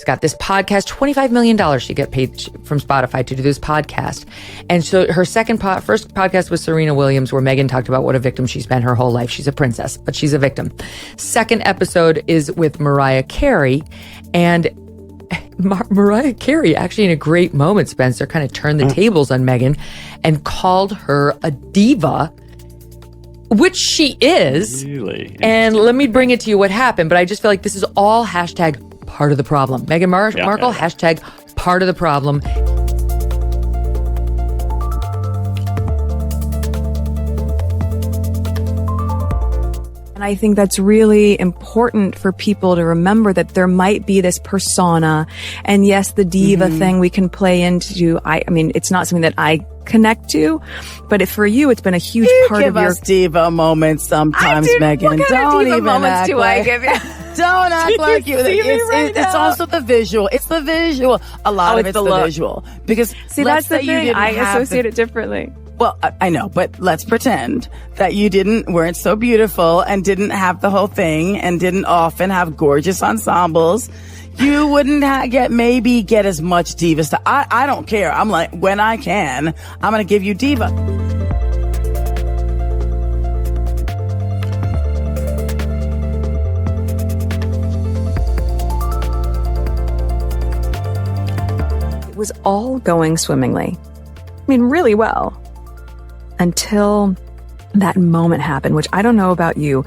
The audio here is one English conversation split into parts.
She's got this podcast, $25 million she got paid from Spotify to do this podcast. And so her first podcast was Serena Williams, where Meghan talked about what a victim she's been her whole life. She's a princess, but she's a victim. Second episode is with Mariah Carey, and Mariah Carey, actually in a great moment, Spencer, kind of turned the tables on Meghan and called her a diva, which she is. Really? And let me bring it to you what happened, but I just feel like this is all hashtag part of the problem. Meghan Markle, hashtag part of the problem. And I think that's really important for people to remember, that there might be this persona. And yes, the diva thing we can play into. I mean, it's not something that I connect to, but for you, it's been a huge part of your... Give us diva moments sometimes, Meghan. What kind of diva moments do I give you? Don't act like you. It's also the visual. It's the visual. A lot of it's the visual. Because that's the thing. I associate it differently. Well, I know, but let's pretend that you weren't so beautiful and didn't have the whole thing and didn't often have gorgeous ensembles. You wouldn't get as much diva stuff. I don't care. I'm like, when I can, I'm going to give you diva. It was all going swimmingly. I mean, really well. Until that moment happened, which I don't know about you,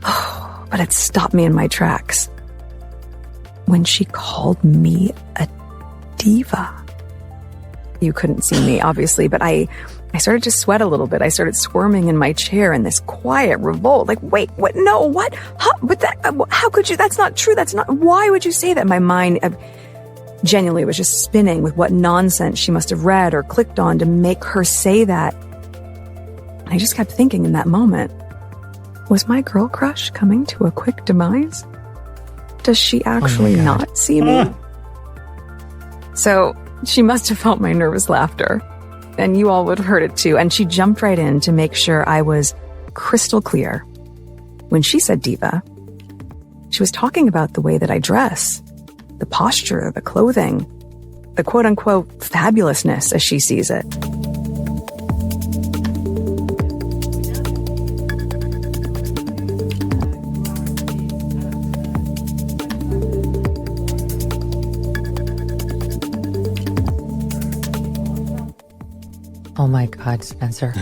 but it stopped me in my tracks. When she called me a diva. You couldn't see me, obviously, but I started to sweat a little bit. I started squirming in my chair in this quiet revolt. Like, wait, what? No, what? Huh? But how could you? That's not true. Why would you say that? My mind genuinely was just spinning with what nonsense she must have read or clicked on to make her say that. I just kept thinking in that moment, was my girl crush coming to a quick demise? Does she actually not see me? So she must have felt my nervous laughter, and you all would have heard it too. And she jumped right in to make sure I was crystal clear. When she said diva, she was talking about the way that I dress, the posture, the clothing, the quote-unquote fabulousness as she sees it. Oh my God, Spencer.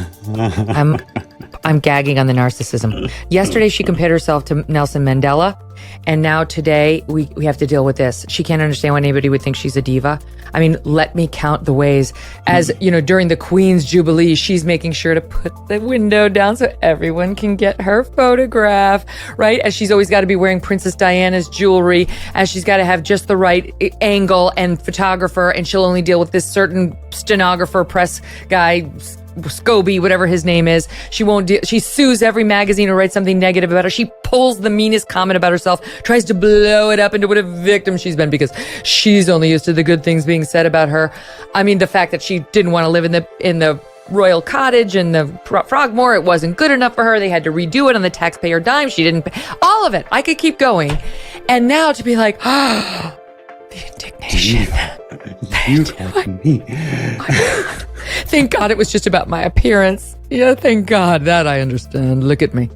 I'm gagging on the narcissism. Yesterday, she compared herself to Nelson Mandela. And now today, we have to deal with this. She can't understand why anybody would think she's a diva. I mean, let me count the ways. As, during the Queen's Jubilee, she's making sure to put the window down so everyone can get her photograph, right? As she's always got to be wearing Princess Diana's jewelry, as she's got to have just the right angle and photographer, and she'll only deal with this certain stenographer, press guy, Scobie, whatever his name is. She sues every magazine who writes something negative about her. She pulls the meanest comment about herself, tries to blow it up into what a victim she's been because she's only used to the good things being said about her. I mean, the fact that she didn't want to live in the royal cottage and the Frogmore, it wasn't good enough for her. They had to redo it on the taxpayer dime. She didn't pay. All of it. I could keep going. And now to be like, the indignation. You have me. Thank God it was just about my appearance. Yeah, thank God. That I understand. Look at me.